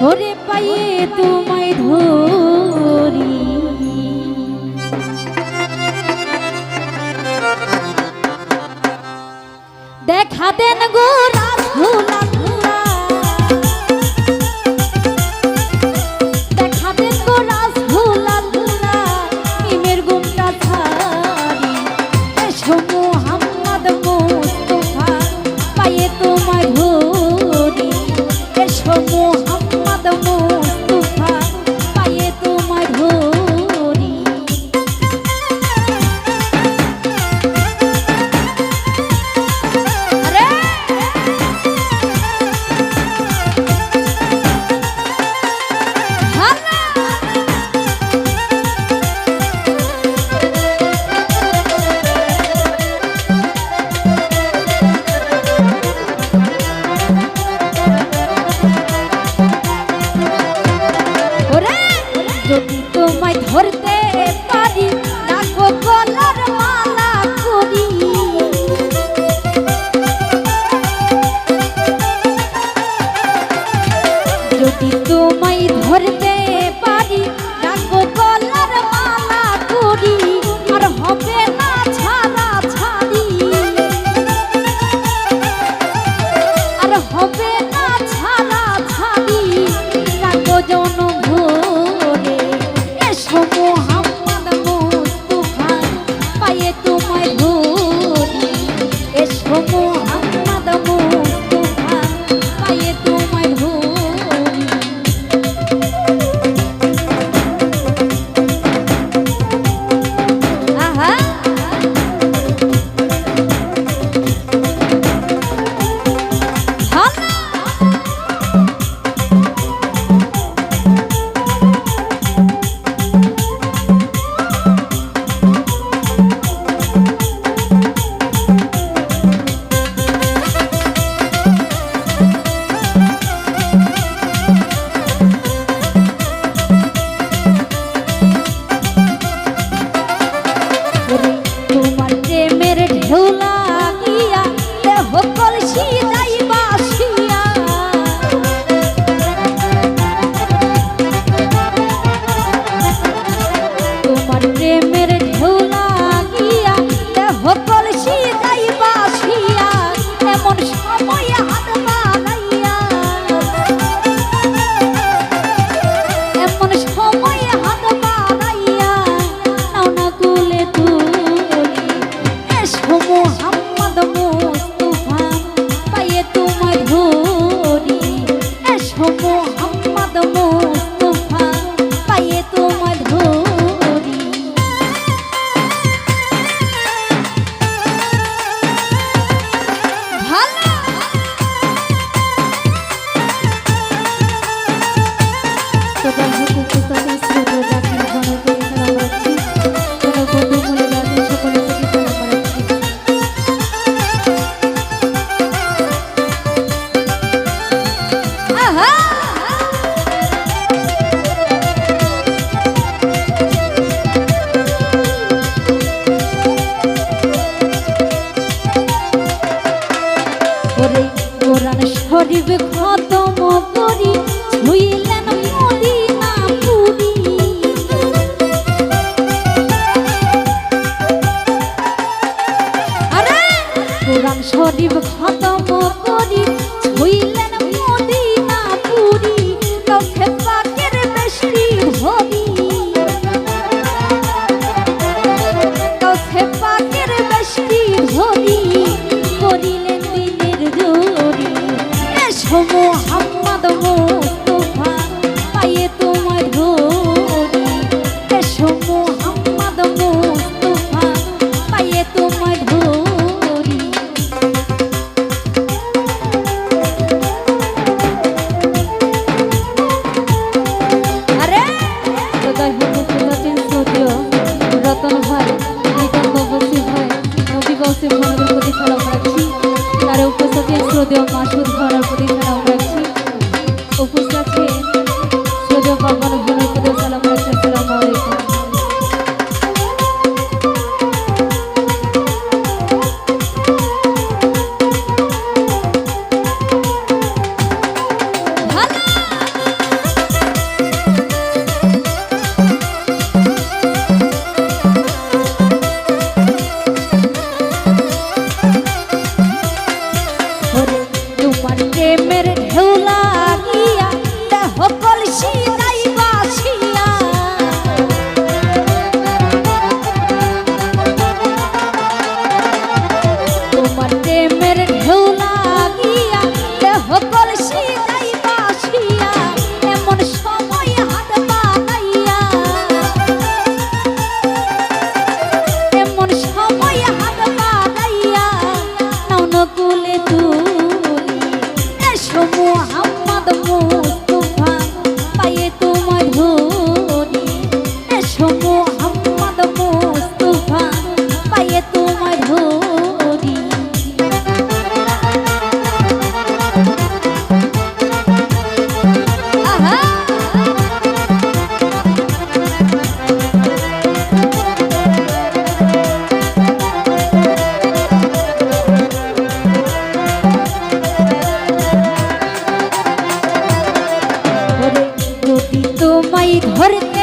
ওরে পায়ে তোমায় ধরি দেখা দেন গো রাসূল দেখা দেন গো রাসূল মিমের গুমটা ছাড়ি এসো মুহাম্মদ মুস্তাফা পায়ে তোমায় ধরি এসো মুহাম্মদ মুস্তাফা পায়ে তোমায় ধরি যদি তোমায় ধরতে পারি রাখো গলার মালা করি যদি তোমায় ধরতে পারি রাখো গলার মালা করি আর হবে না ছাড়া ছাড়ি আর হবে না ছাড়া ছাড়ি রাখো জনম মুহাম্মদ মুস্তাফা পায়ে তোমায় ধরি এসো মুহাম্মদ মুস্তাফা পায়ে তোমায় ধরি আহা তোমার প্রেমের ঢেউ লাগিয়া দেহ কলসি যাই বাসিয়া তোমার প্রেমের ঢেউ লাগিয়া দেহ কলসি যাই বাসিয়া এমন সময় হাত বাড়াইয়া এমন সময় হাত বাড়াইয়া নাও না কুলে মুহাম্মদ মুস্তাফা পায়ে তোমায় ধরি এসো মুহাম্মদ মুস্তাফা পায়ে তোমায় ধরি ভালো সবার হুকুম সাথে শ্রদ্ধা রাখি ঘন করে সালাম রাখছি কোন বন্ধু মূল্য রাখি সকলের প্রতি সালাম রাখছি কোরআন শরীফ খতম করি ছুঁইলেন মদিনা পুরি আরে কোরআন শরীফ খতম করি ছুঁইলেন মদিনা পুরি রসে পাকের বেশি ভরি রসে পাকের বেশি ভরি করিলেন দিনের জোরি এসো মুহাম্মদ মুস্তাফা পায়ে তোমায় ধরি এসো মুহাম্মদ মুস্তাফা পায়ে তোমায় ধরি আরে সদাই হুকুম সদিও রতন ভাই নিকন্দ বসি ভাই নবী বসি ভাইয়ের প্রতি সালাম রাখছি তার উপস্থিতি শ্রদ্ধেয় মাসুদ ভাইয়ের প্রতি সালাম রাখছি উপস্থিত আছে শ্রদ্ধেয় বাবার ভাইয়ের প্রতি সালাম রাখছি আসসালামু আলাইকুম ভালো তোমার প্রেমের ঢেউ লাগিয়া দেহ কলসি নাই বাসিয়া তোমার প্রেমের ঢেউ লাগিয়া দেহ কলসি নাই বাসিয়া এমন সময় হাত বানাইয়া এমন সময় হাত বানাইয়া নাও নকুলে তুলি এসো মুহাম্মদ মুস্তাফা পায়ে তোমার ধরি এসো মুহাম্মদ মুস্তাফা পায়ে তোমার ধরি আহা যদি তোমায় ধরতে